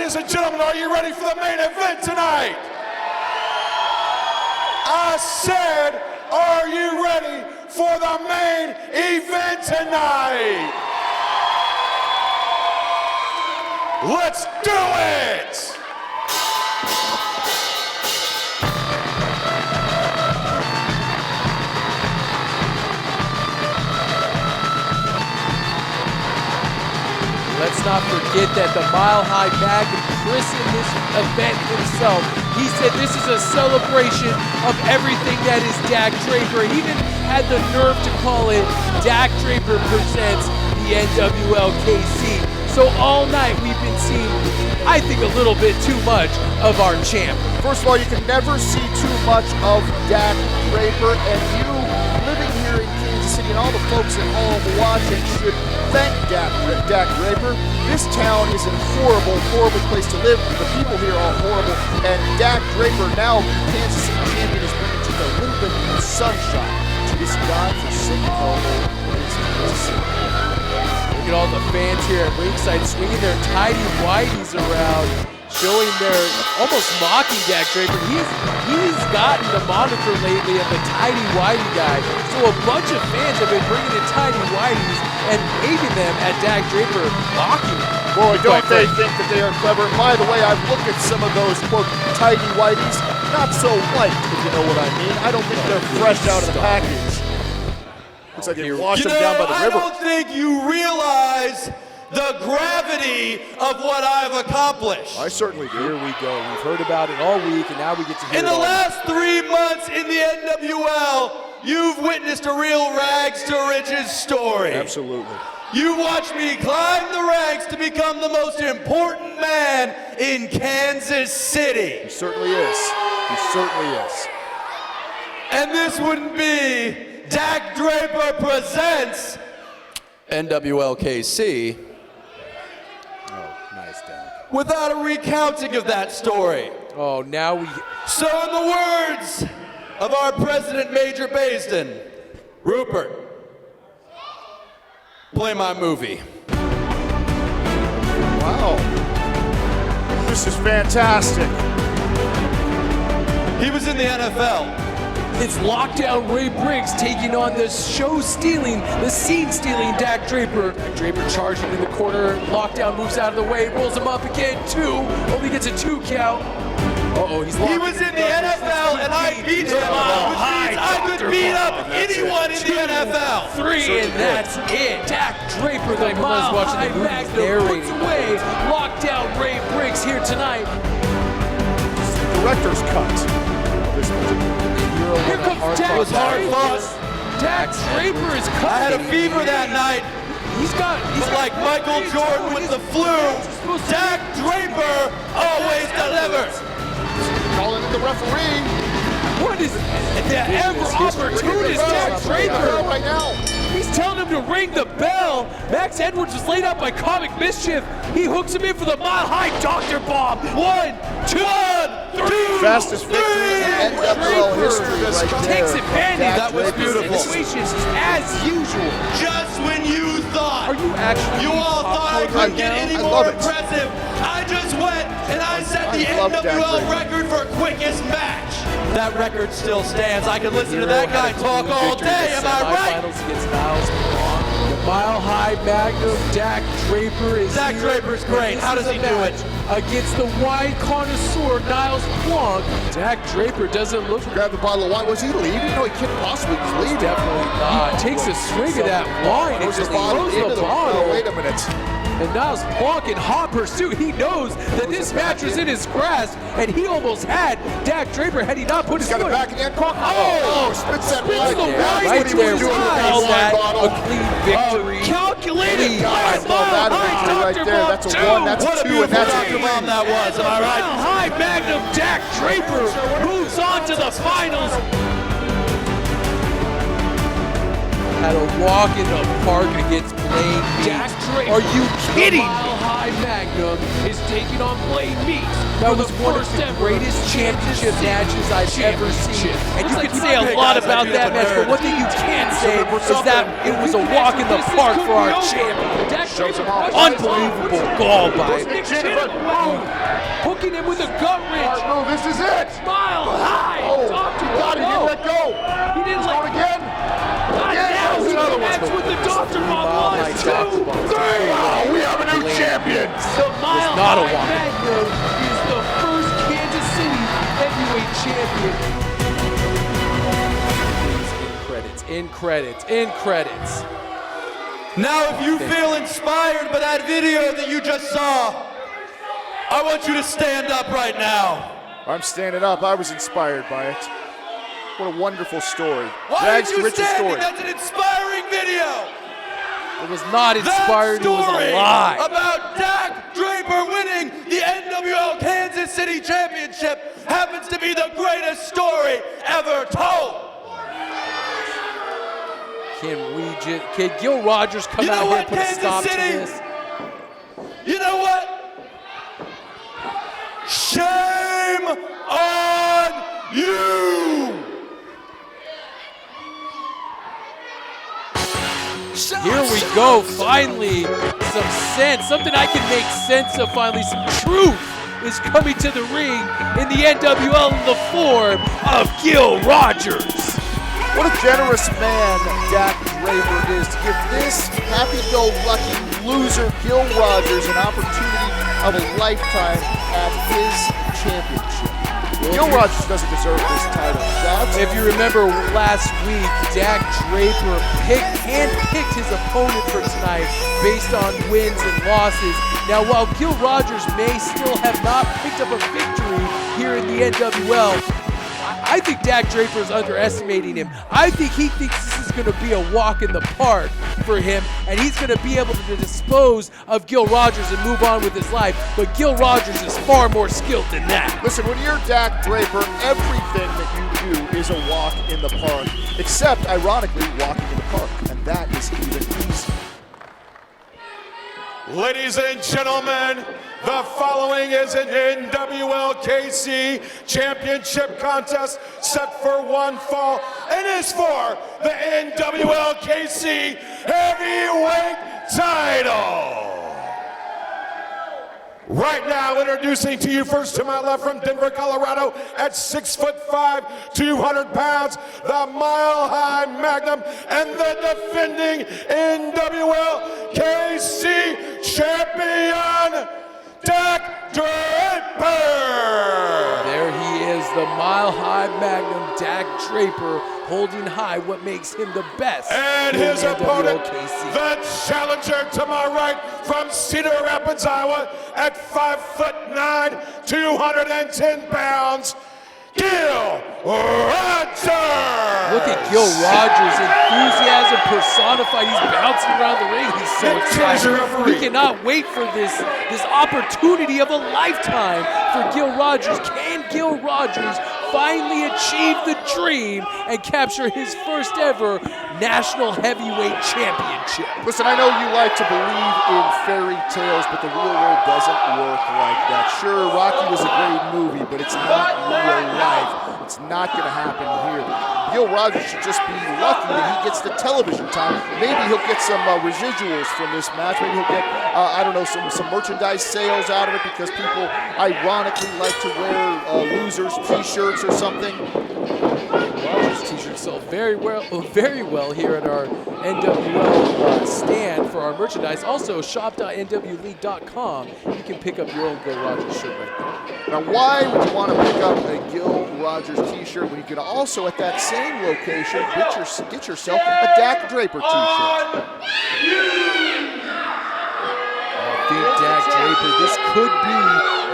Ladies and gentlemen, are you ready for the main event tonight? I said, are you ready for the main event tonight? Let's do it! Let's not forget that the Mile High Magnum christened this event himself. He said this is a celebration of everything that is Dak Draper. He even had the nerve to call it Dak Draper presents the NWL KC. So all night we've been seeing, I think, a little bit too much of our champ. First of all, you can never see too much of Dak Draper, and you living here in Kansas City and all the folks at home watching should thank Dak Draper. This town is a horrible, horrible place to live. The people here are horrible, and Dak Draper, now Kansas City champion, is bringing just a little bit of sunshine to this God-forsaken hellhole that is Kansas City. Look at all the fans here at ringside swinging their tidy whities around, showing their, almost mocking Dak Draper. He's gotten the moniker lately of the tidy whitey guy. So a bunch of fans have been bringing in tidy whities and aiming them at Dak Draper, mocking him. Boy, don't they think that they are clever. By the way, I've looked at some of those, quote, tidy whities. Not so white, if you know what I mean. I don't think they're fresh out of the package. Looks like they washed them down by the river. I don't think you realize the gravity of what I've accomplished. I certainly do. Here we go. We've heard about it all week, and now we get to hear In it the all. last 3 months in the NWL, you've witnessed a real rags to riches story. Absolutely. You watched me climb the ranks to become the most important man in Kansas City. He certainly is. He certainly is. And this wouldn't be Dak Draper presents NWL KC Nice, Dak. without a recounting of that story. Oh, now we... So in the words of our president, Major Baisden, Rupert, play my movie. Wow. This is fantastic. He was in the NFL. It's Lockdown Ray Briggs taking on the show-stealing, the scene-stealing Dak Draper. Dak Draper charging in the corner. Lockdown moves out of the way, rolls him up again. 2. Only gets a 2 count. Uh-oh, he's locked. He was in the NFL and I beat him, which means I could beat up anyone in the NFL. 3, and that's it. Dak Draper, the Mile High Magnum, puts away Lockdown Ray Briggs here tonight. Director's cut. Here comes Dak. It was hard fought. Dak Draper is cutting. I had a fever that night. He's Like Michael Jordan with the flu, Dak Draper always delivers. Calling in the referee. What is the ever opportunist Dak Draper? Right now. He's telling him to ring the bell. Max Edwards was laid out by Comic Mischief. He hooks him in for the Mile High Doctor Bomb. 1, 2, 3. Fastest victory in NWL history right there. Takes advantage That was beautiful. situations as usual. Just when you thought Are you actually? you all thought I couldn't get any I more love it. impressive, I just went and I set the I love Dak NWL Draper. record for quickest match. That record still stands. I could listen to that guy talk all day. Am I right? Against Niles Blanc. The Mile High Magnum Dak Draper is Dak here. Draper's great. This How is does he a do match it? Against the wine connoisseur Niles Blanc. Dak Draper doesn't look. Grab the bottle of wine. Was he leaving? No, he couldn't possibly be leaving. Definitely not. He takes a swig of that wine and Throws just the bottle throws into the bottle. Oh, wait a minute. And Niles Blanc in hot pursuit. He knows that this match was in his grasp, and he almost had Dak Draper had he not put his Got it foot. back again. Oh! Spits that Spits right the there. wine That's what he to was his doing with eyes. that wine That bottle. a clean victory. I Calculated. love that victory right there. That's a 1, that's What a a 2, and beautiful that's a Dr. Bomb that was. Am I right? Mile High Magnum Dak Draper moves on to the finals. had a walk in the park against Blaine Dak Meeks. Draper, Are you kidding the me? Mile High Magnum is taking on Blaine Meeks. That for was the one of first the ever greatest championship matches I've ever seen. championship. And you Looks can like say a okay, lot guys, about I that feel match, but hurt. one thing you can't say is that it was a walk in the park for our champion. Dak Shows him Draper, off. Unbelievable gall by Nick chin away, hooking him with a gut wrench. No, this is it. Mile High. Oh, Doctor, God, he didn't let go. He didn't He's let going again. Now There's he another one. connects with the Doctor Bomb. Mile One, High two, Doctor Bomb. three. Wow, we have a new Blaine champion. The Mile not a High walk. Magnum is the first Kansas City heavyweight champion. In credits. Now, if you feel inspired by that video that you just saw, I want you to stand up right now. I'm standing up. I was inspired by it. What a wonderful story. Why Drag's are you richest standing? story. That's an inspiring video. It was not inspired, That it was story a lie. about Dak Draper winning the NWL Kansas City Championship happens to be the greatest story ever told. Can Gil Rogers come You know out here what, and put a Kansas stop to City? this? You know what? Shame on you! Here we go, finally, some sense, something I can make sense of finally, some truth is coming to the ring in the NWL in the form of Gil Rogers. What a generous man Dak Draper is to give this happy-go-lucky loser Gil Rogers an opportunity of a lifetime at his championship. Gil Rogers doesn't deserve this title. If you remember last week, Dak Draper handpicked his opponent for tonight based on wins and losses. Now, while Gil Rogers may still have not picked up a victory here in the NWL, I think Dak Draper is underestimating him. I think he thinks this is going to be a walk in the park for him, and he's going to be able to dispose of Gil Rogers and move on with his life. But Gil Rogers is far more skilled than that. Listen, when you're Dak Draper, everything that you do is a walk in the park, except, ironically, walking in the park, and that is even easier. Ladies and gentlemen, the following is an NWL KC championship contest set for one fall and is for the NWL KC heavyweight title. Right now, introducing to you first to my left from Denver, Colorado, at 6'5", 200 pounds, the Mile High Magnum and the defending NWL KC champion, Dak Draper. There he is, the Mile High Magnum, Dak Draper, holding high what makes him the best. And in his the opponent, NWL KC. the challenger to my right from Cedar Rapids, Iowa, at 5'9", 210 pounds, Gil Rogers. Look at Gil Rogers, enthusiasm personified. He's bouncing around the ring. He's so excited. He cannot wait for this opportunity of a lifetime for Gil Rogers. Can Gil Rogers finally achieve the dream and capture his first ever national heavyweight championship? Listen, I know you like to believe in fairy tales, but the real world doesn't work like that. Sure, Rocky was a great movie, but it's not real life. It's not going to happen here. Gil Rogers should just be lucky that he gets the television time. Maybe he'll get some residuals from this match. Maybe he'll get, I don't know, some merchandise sales out of it because people ironically like to wear losers' t-shirts or something. Rogers t-shirts sell very well here at our NWL stand for our merchandise. Also, shop.nwleague.com. You can pick up your own Gil Rogers shirt right there. Now, why would you want to pick up a Gil Rogers t-shirt when you could also, at that same location, get yourself a Dak Draper t-shirt? I think Dak Draper, this could be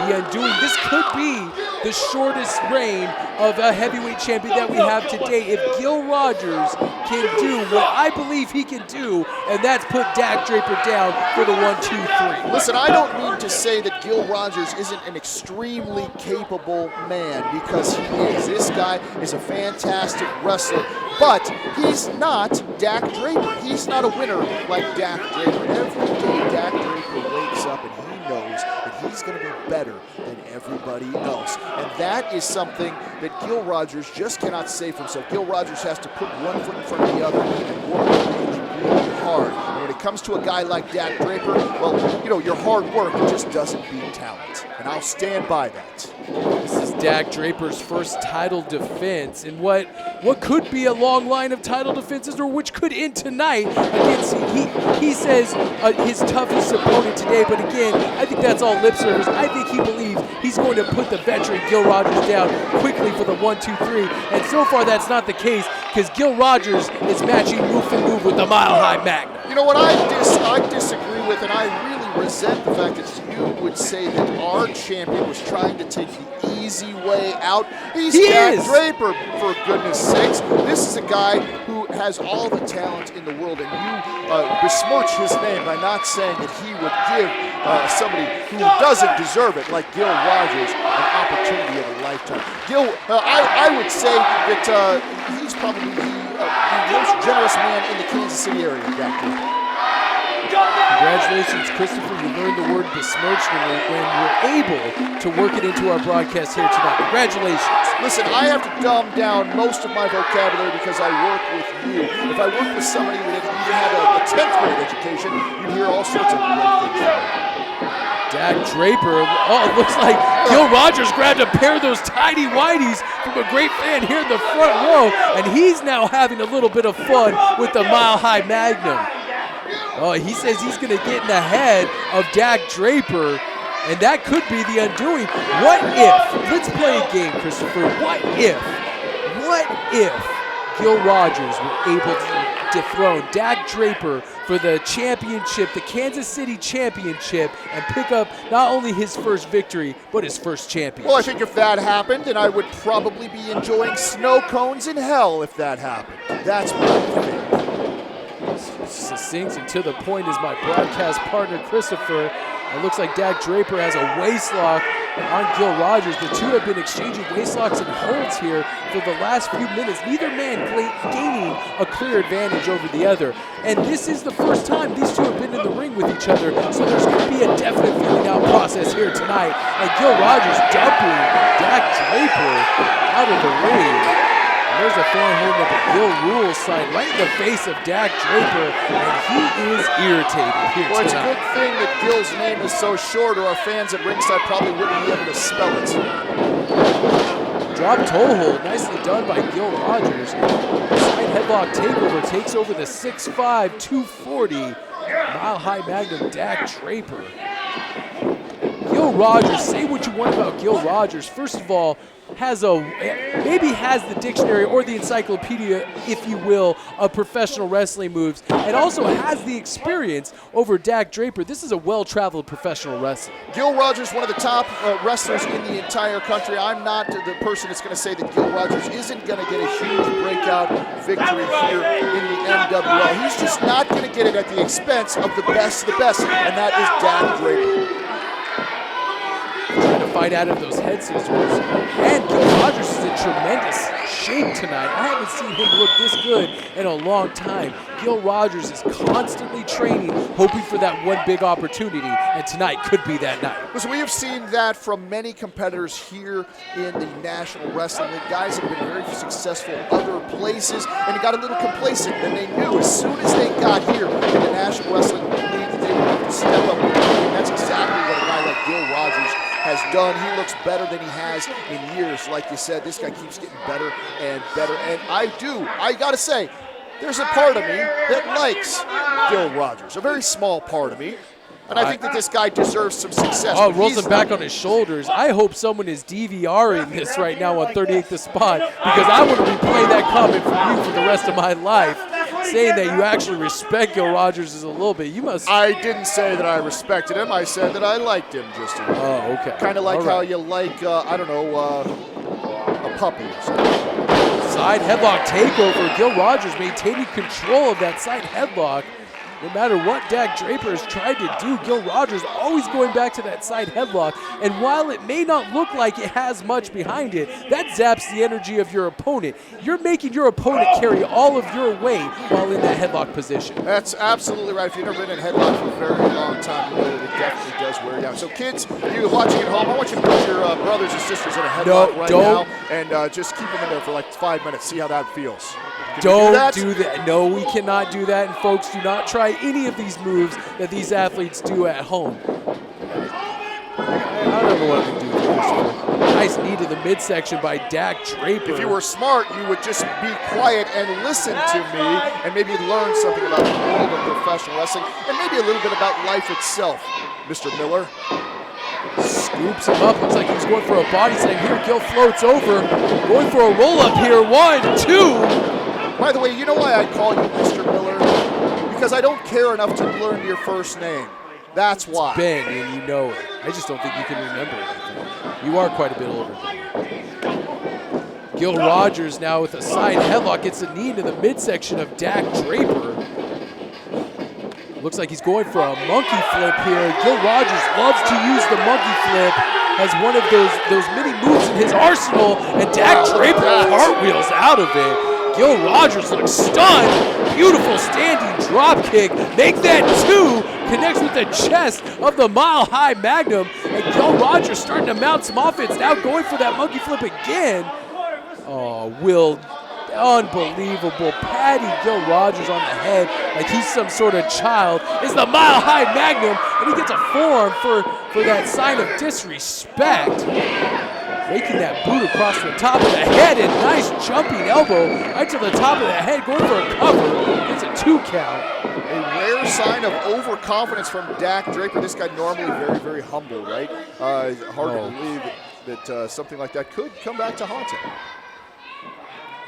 the undoing. This could be the shortest reign of a heavyweight champion that we have today. If Gil Rogers can do what I believe he can do, and that's put Dak Draper down for the 1, 2, 3. Listen, I don't mean to say that Gil Rogers isn't an extremely capable man, because he is. This guy is a fantastic wrestler, But he's not Dak Draper. He's not a winner like Dak Draper. Every day Dak Draper wakes up and he knows that he's going to be better than everybody else. And that is something that Gil Rogers just cannot say for himself. Gil Rogers has to put one foot in front of the other and work really hard. And when it comes to a guy like Dak Draper, well, you know, your hard work just doesn't beat talent. And I'll stand by that. This is Dak Draper's first title defense in what could be a long line of title defenses, or which could end tonight against, he says, his toughest opponent today. But again, I think that's all lip service. I think he believes he's going to put the veteran Gil Rogers down quickly for the 1-2-3. And so far that's not the case, because Gil Rogers is matching move for move with the Mile High Magnum. You know what I disagree with, and I really resent the fact that you would say that our champion was trying to take the easy way out. He's Dak Draper, for goodness sakes. This is a guy who has all the talent in the world, and you besmirch his name by not saying that he would give somebody who doesn't deserve it, like Gil Rogers, an opportunity of a lifetime. Gil, I would say that he's probably the most generous man in the Kansas City area, Dak Draper. Congratulations, Christopher. You learned the word besmirch when we're able to work it into our broadcast here tonight. Congratulations. Listen, I have to dumb down most of my vocabulary because I work with you. If I worked with somebody that even had a 10th grade education, you'd hear all sorts of great things. Dak Draper, oh, it looks like Gil Rogers grabbed a pair of those tidy whities from a great fan here in the front row, and he's now having a little bit of fun with the Mile High Magnum. Oh, he says he's going to get in the head of Dak Draper, and that could be the undoing. What if, let's play a game, Christopher. What if Gil Rogers were able to dethrone Dak Draper for the championship, the Kansas City championship, and pick up not only his first victory, but his first championship? Well, I think if that happened, then I would probably be enjoying snow cones in hell if that happened. That's what I think. Succinct and to the point is my broadcast partner, Christopher. It looks like Dak Draper has a waistlock on Gil Rogers. The two have been exchanging waistlocks and holds here for the last few minutes. Neither man gaining a clear advantage over the other. And this is the first time these two have been in the ring with each other, so there's going to be a definite feeling out process here tonight. And Gil Rogers dumping Dak Draper out of the ring. There's a fan holding up a Gil Rules sign right in the face of Dak Draper, and he is irritated here Well, it's a tonight. good thing that Gil's name is so short, or our fans at ringside probably wouldn't be able to spell it. Drop toe hold, nicely done by Gil Rogers. Side headlock takeover takes over the 6'5", 240 Mile High Magnum Dak Draper. Gil Rogers, say what you want about Gil Rogers. First of all, maybe has the dictionary or the encyclopedia, if you will, of professional wrestling moves, and also has the experience over Dak Draper. This is a well-traveled professional wrestler. Gil Rogers, one of the top wrestlers in the entire country. I'm not the person that's going to say that Gil Rogers isn't going to get a huge breakout victory here in the NWL. He's just not going to get it at the expense of the best, and that is Dak Draper. Trying to fight out of those head scissors. And Gil Rogers is in tremendous shape tonight. I haven't seen him look this good in a long time. Gil Rogers is constantly training, hoping for that one big opportunity, and tonight could be that night. Listen, we have seen that from many competitors here in the National Wrestling League. Guys have been very successful other places, and they got a little complacent, and they knew as soon as they got here in the National Wrestling League that they would have to step up. And that's exactly what a guy like Gil Rogers has done. He looks better than he has in years. Like you said, this guy keeps getting better and better. And I gotta say, there's a part of me that likes Gil Rogers, a very small part of me. And I think that this guy deserves some success. Oh, rolls him back on his shoulders. I hope someone is DVRing this right now on 38th The Spot, because I want to replay that comment from you for the rest of my life, saying that you actually respect Gil Rogers a little bit. You must. I didn't say that I respected him. I said that I liked him just a little. Oh, okay. Kind of like All right. how you like, I don't know, a puppy or something. Side headlock takeover. Gil Rogers maintaining control of that side headlock. no matter what Dak Draper has tried to do, Gil Rogers always going back to that side headlock. And while it may not look like it has much behind it, that zaps the energy of your opponent. You're making your opponent carry all of your weight while in that headlock position. That's absolutely right. If you've never been in headlock for a very long time, you know that it definitely does wear you down. So kids, you watching at home, I want you to put your brothers and sisters in a headlock now and just keep them in there for like 5 minutes. See how that feels. Don't do that. No, we cannot do that. And folks, do not try any of these moves that these athletes do at home. I don't know what to do this. Nice knee to the midsection by Dak Draper. If you were smart, you would just be quiet and listen to me and maybe learn something about the world of professional wrestling and maybe a little bit about life itself, Mr. Miller. Scoops him up. Looks like he's going for a body slam here. Gil floats over. Going for a roll-up here. 1, 2. By the way, you know why I call you Mr. Miller? Because I don't care enough to learn your first name. That's why. It's Ben, and you know it. I just don't think you can remember it. You are quite a bit older than me. Gil Rogers now with a side headlock. Gets a knee into the midsection of Dak Draper. Looks like he's going for a monkey flip here. Gil Rogers loves to use the monkey flip as one of those many moves in his arsenal, and Dak Draper cartwheels out of it. Gil Rogers looks stunned. Beautiful standing drop kick. Make that 2. Connects with the chest of the Mile High Magnum. And Gil Rogers starting to mount some offense. Now going for that monkey flip again. Oh, unbelievable. Patty Gil Rogers on the head like he's some sort of child. Is the Mile High Magnum. And he gets a forearm for that sign of disrespect. Making that boot across the top of the head and nice jumping elbow right to the top of the head, going for a cover. Gets a 2 count. A rare sign of overconfidence from Dak Draper. This guy normally very, very humble, right? Hard to believe that something like that could come back to haunt him.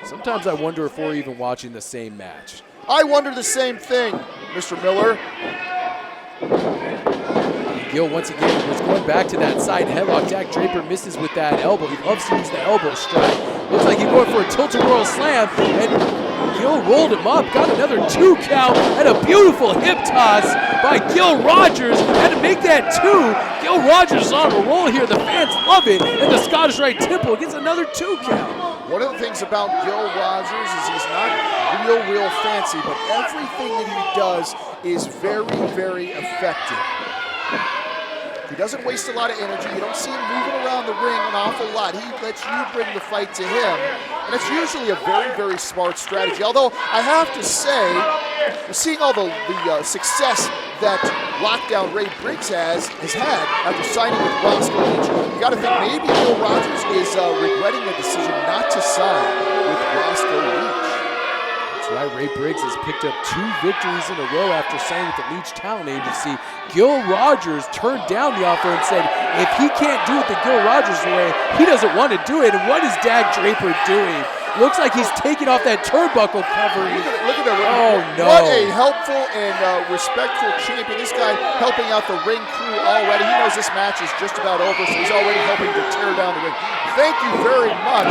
Sometimes I wonder if we're even watching the same match. I wonder the same thing, Mr. Miller. Gil once again was going back to that side headlock. Dak Draper misses with that elbow. He loves to use the elbow strike. Looks like he's going for a tilt-a-whirl slam, and Gil rolled him up, got another 2 count, and a beautiful hip toss by Gil Rogers. Had to make that 2. Gil Rogers on a roll here. The fans love it, and the Scottish Rite Temple gets another 2 count. One of the things about Gil Rogers is he's not real fancy, but everything that he does is very, very effective. He doesn't waste a lot of energy. You don't see him moving around the ring an awful lot. He lets you bring the fight to him. And it's usually a very, very smart strategy. Although I have to say, seeing all the success that Lockdown Ray Briggs has had after signing with Roscoe Leach, you got to think maybe Gil Rogers is regretting the decision not to sign with Roscoe Leach. That's right, Ray Briggs has picked up 2 victories in a row after signing with the Leach Talent Agency. Gil Rogers turned down the offer and said if he can't do it the Gil Rogers way, he doesn't want to do it. And what is Dak Draper doing? Looks like he's taking off that turnbuckle covering. Look at that. Oh, no. What a helpful and respectful champion. This guy helping out the ring crew already. He knows this match is just about over, so he's already helping to tear down the ring. Thank you very much,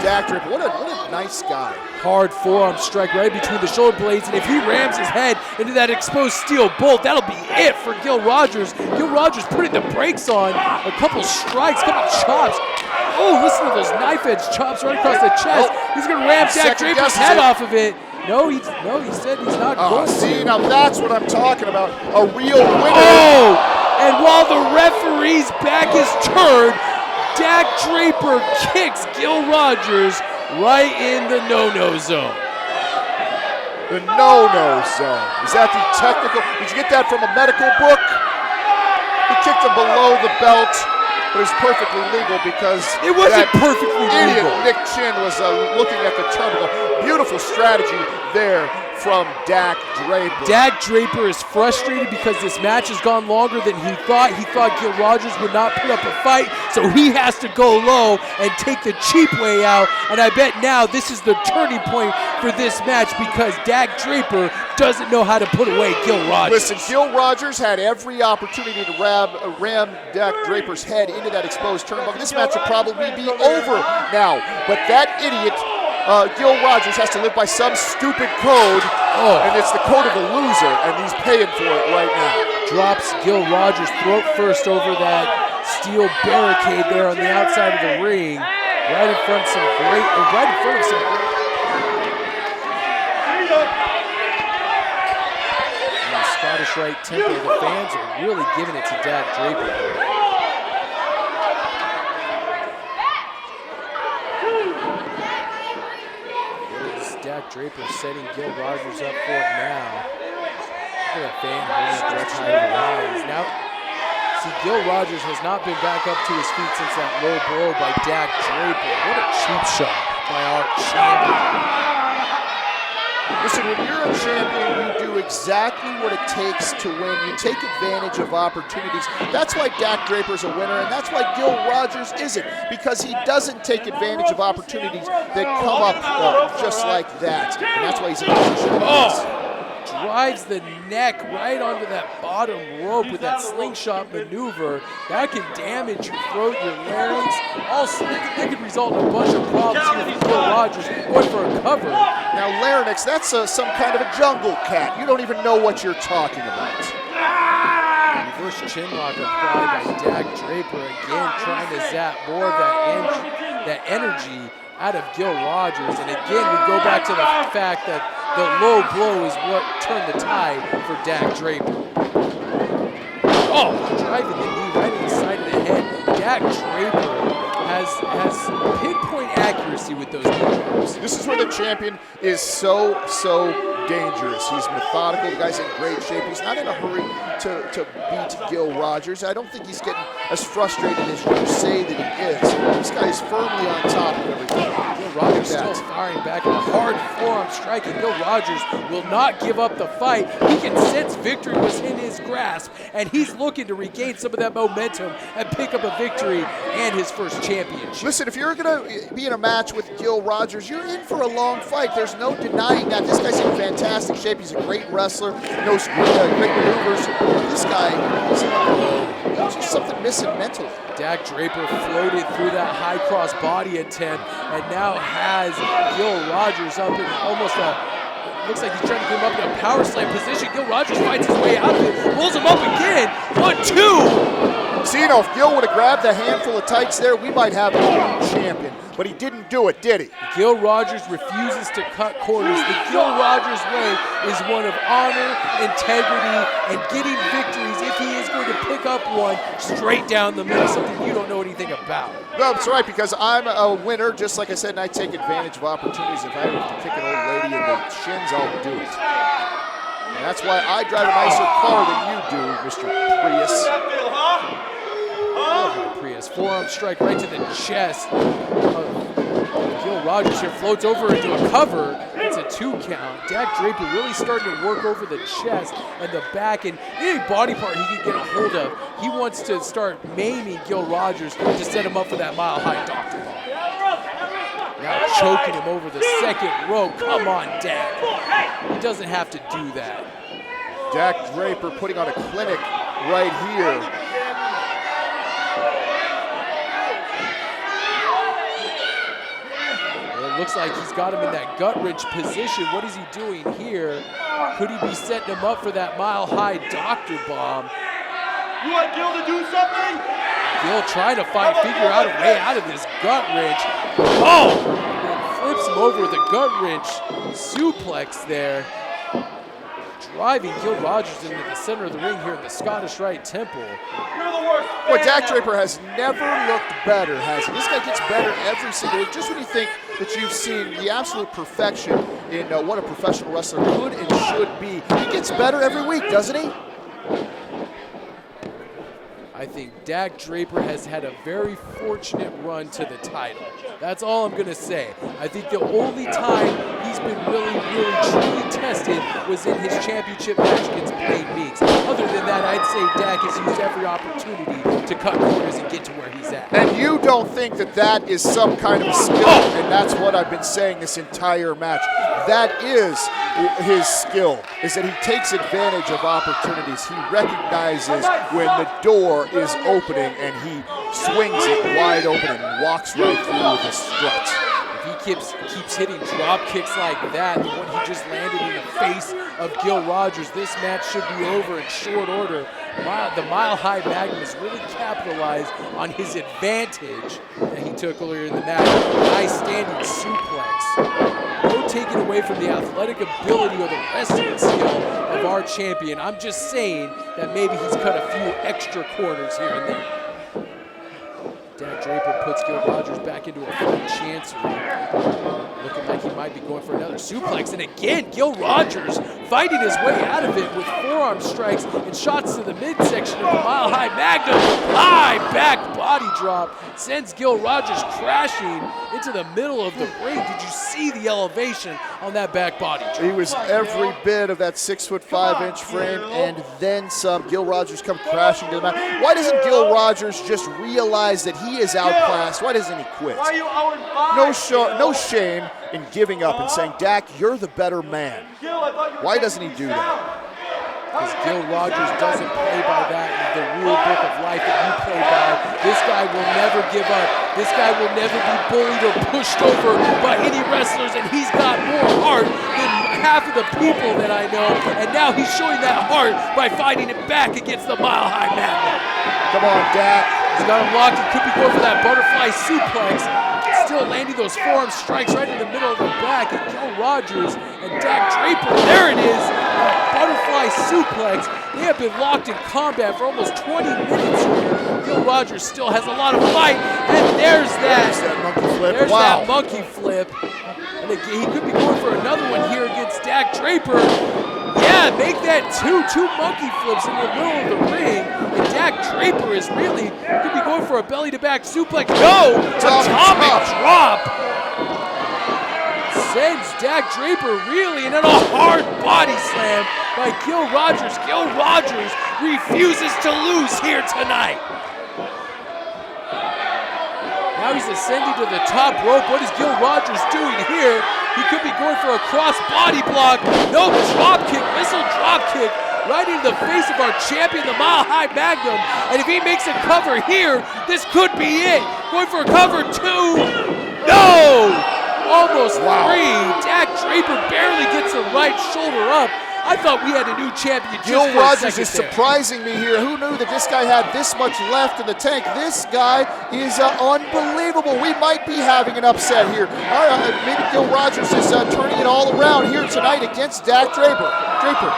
Dak Draper. What a nice guy. Hard forearm strike right between the shoulder blades, and if he rams his head into that exposed steel bolt, that'll be it for Gil Rogers. Gil Rogers putting the brakes on. A couple strikes, couple chops. Oh, listen to those knife edge chops right across the chest. He's going to ram Dak Draper's head off of it. No, he said he's not going to. See, now that's what I'm talking about. A real winner. Oh, and while the referee's back is turned, Dak Draper kicks Gil Rogers right in the no-no zone. The no-no zone. Is that the technical? Did you get that from a medical book? He kicked him below the belt. But it's perfectly legal because it wasn't perfectly idiot legal. Nick Chin was looking at the turnbuckle. Beautiful strategy there from Dak Draper. Dak Draper is frustrated because this match has gone longer than he thought. He thought Gil Rogers would not put up a fight, so he has to go low and take the cheap way out. And I bet now this is the turning point for this match because Dak Draper doesn't know how to put away Gil Rogers. Listen, Gil Rogers had every opportunity to ram Dak Draper's head into that exposed turnbuckle. This match would probably be over now, but that idiot Gil Rogers has to live by some stupid code, and it's the code of the loser, and he's paying for it right now. Drops Gil Rogers throat first over that steel barricade there on the outside of the ring, right in front of some great. And the Scottish Rite Temple, the fans are really giving it to Dak Draper. Dak Draper setting Gil Rogers up for it now. Look at that fan holding up their title rise. Now, see, Gil Rogers has not been back up to his feet since that low blow by Dak Draper. What a cheap shot by our champion. Listen, when you're a champion, you do exactly what it takes to win. You take advantage of opportunities. That's why Dak Draper's a winner, and that's why Gil Rogers isn't, because he doesn't take advantage of opportunities that come up just like that. And that's why he's in a position like this. Drives the neck right onto that bottom rope with that slingshot maneuver. That can damage your throat, your larynx. Also, that could result in a bunch of problems here for Gil Rogers going for a cover. Now, larynx, that's some kind of a jungle cat. You don't even know what you're talking about. Reverse chinlock applied by Dak Draper, again trying to zap more of that energy out of Gil Rogers. And again, we go back to the fact that the low blow is what turned the tide for Dak Draper. Oh, driving the knee right in the side of the head. Dak Draper has pinpoint accuracy with those knees. This is where the champion is so dangerous. He's methodical. The guy's in great shape. He's not in a hurry to beat Gil Rogers. I don't think he's getting as frustrated as you say that he is. This guy is firmly on top of everything. Gil Rogers still firing back in a hard forearm strike, and Gil Rogers will not give up the fight. He can sense victory was in his grasp, and he's looking to regain some of that momentum and pick up a victory and his first championship. Listen, if you're going to be in a match with Gil Rogers, you're in for a long fight. There's no denying that. This guy's in fantastic shape. He's a great wrestler, knows great maneuvers. This guy, there's just something missing mentally. Dak Draper floated through that high cross body attempt and now has Gil Rogers up in almost looks like he's trying to get him up in a power slam position. Gil Rogers fights his way out of it, pulls him up again. 1-2. See, if Gil would have grabbed the handful of tights there, we might have a champion. But he didn't do it, did he? Gil Rogers refuses to cut corners. The Gil Rogers way is one of honor, integrity, and getting victories if he is going to pick up one straight down the middle, something you don't know anything about. No, that's right, because I'm a winner, just like I said, and I take advantage of opportunities. If I have to kick an old lady in the shins, I'll do it. And that's why I drive a nicer car than you do, Mr. Prius. Prius. Forearm strike right to the chest. Gil Rogers here floats over into a cover. It's a 2 count. Dak Draper really starting to work over the chest and the back, and any body part he can get a hold of. He wants to start maiming Gil Rogers to set him up for that mile-high doctor bomb. Now choking him over the second rope. Come on, Dak. He doesn't have to do that. Dak Draper putting on a clinic right here. Looks like he's got him in that gut wrench position. What is he doing here? Could he be setting him up for that mile-high doctor bomb? You want Gil to do something? Gil trying to figure out a way out of this gut wrench. Oh! And flips him over with a gut wrench suplex there. Driving Gil Rogers into the center of the ring here at the Scottish Rite Temple. Boy, Dak Draper has never looked better, has he? This guy gets better every single week. Just when you think that you've seen the absolute perfection in what a professional wrestler could and should be, he gets better every week, doesn't he? I think Dak Draper has had a very fortunate run to the title. That's all I'm going to say. I think the only time he's been really truly tested was in his championship match against Blade Meeks. Other than that, I'd say Dak has used every opportunity to cut corners and get to where he's at. And you don't think that that is some kind of skill, and that's what I've been saying this entire match. That is his skill, is that he takes advantage of opportunities. He recognizes when the door is opening and he swings it wide open and walks right through with a strut. If he keeps hitting drop kicks like that, the one he just landed in the face of Gil Rogers, this match should be over in short order. The Mile High Magnum has really capitalized on his advantage that he took earlier in the match. Nice standing suplex. No taking away from the athletic ability or the wrestling skill of our champion. I'm just saying that maybe he's cut a few extra corners here and there. Dak Draper puts Gil Rogers back into a full chancery. Looking like he might be going for another suplex. And again, Gil Rogers fighting his way out of it with forearm strikes and shots to the midsection of the Mile High Magnum. High back body drop sends Gil Rogers crashing into the middle of the ring. Did you see the elevation on that back body drop? He was every bit of that 6'5" frame and then some. Gil Rogers come crashing to the mat. Why doesn't Gil Rogers just realize that he is outclassed? Why doesn't he quit? No shame in giving up and saying, Dak, you're the better man. Why doesn't he do that? Because Gil Rogers doesn't play by that, the rule book of life that you play by. This guy will never give up. This guy will never be bullied or pushed over by any wrestlers, and he's got more heart than half of the people that I know. And now he's showing that heart by fighting it back against the Mile High Magnum. Come on, Dak. He's got him locked. He could be going for that butterfly suplex. Still landing those forearm strikes right in the middle of the back. And Gil Rogers and Dak Draper, there it is. That butterfly suplex. They have been locked in combat for almost 20 minutes here. Gil Rogers still has a lot of fight. And there's that monkey flip. There's Wow. that monkey flip. And again, he could be going for another one here against Dak Draper. Yeah, make that two monkey flips in the middle of the ring. And Dak Draper is really, could be going for a belly-to-back suplex. No! Atomic drop! Sends Dak Draper really, and then a hard body slam by Gil Rogers. Gil Rogers refuses to lose here tonight. Now he's ascending to the top rope. What is Gil Rogers doing here? He could be going for a cross body block. No, drop kick, missile drop kick right into the face of our champion, the Mile High Magnum. And if he makes a cover here, this could be it. Going for a cover two. No! Almost three. Dak Draper barely gets the right shoulder up. I thought we had a new champion. Gil Rogers is surprising me here. Who knew that this guy had this much left in the tank? This guy is unbelievable. We might be having an upset here. Maybe Gil Rogers is turning it all around here tonight against Dak Draper.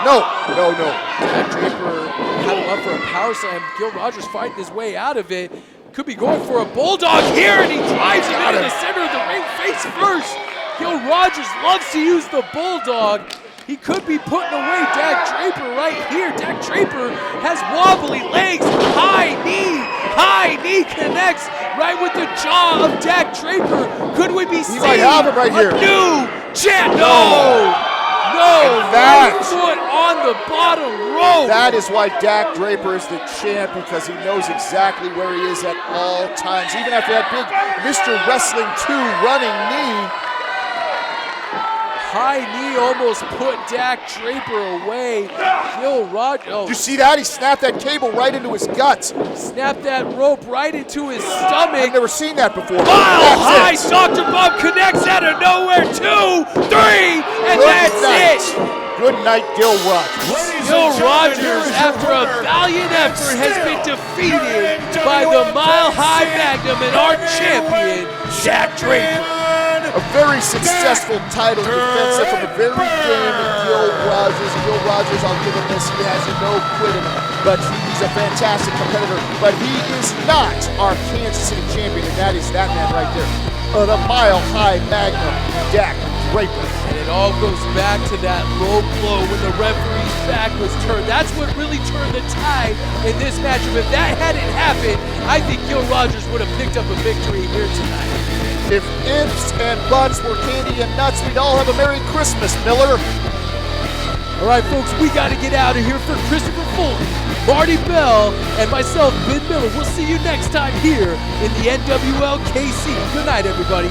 No. Dak Draper had him up for a power slam. Gil Rogers fighting his way out of it. Could be going for a bulldog here, and he drives him into the center of the ring face first. Gil Rogers loves to use the bulldog. He could be putting away Dak Draper right here. Dak Draper has wobbly legs. High knee connects right with the jaw of Dak Draper. Could we be seeing might have him right here. New champ? No. That foot on the bottom rope. That is why Dak Draper is the champ, because he knows exactly where he is at all times. Even after that big Mr. Wrestling 2 running knee. High knee almost put Dak Draper away. Gil Rogers. Did you see that? He snapped that cable right into his guts. Snapped that rope right into his stomach. I've never seen that before. Mile High, Dr. Bob connects out of nowhere. 2, 3, and that's it. Good night, Gil Rogers. Gil Rogers, after a valiant effort, has been defeated by the Mile High Magnum and our champion, Dak Draper. A very successful title defense from the very game of Gil Rogers. Gil Rogers, I'll give him this, he has no quit in him, but he's a fantastic competitor. But he is not our Kansas City champion, and that is that man right there. The Mile High Magnum, Dak Draper. And it all goes back to that low blow when the referee's back was turned. That's what really turned the tide in this matchup. If that hadn't happened, I think Gil Rogers would have picked up a victory here tonight. If ifs and buts were candy and nuts, we'd all have a Merry Christmas, Miller. All right, folks, we got to get out of here. For Christopher Fulton, Marty Bell, and myself, Ben Miller, we'll see you next time here in the NWL KC. Good night, everybody.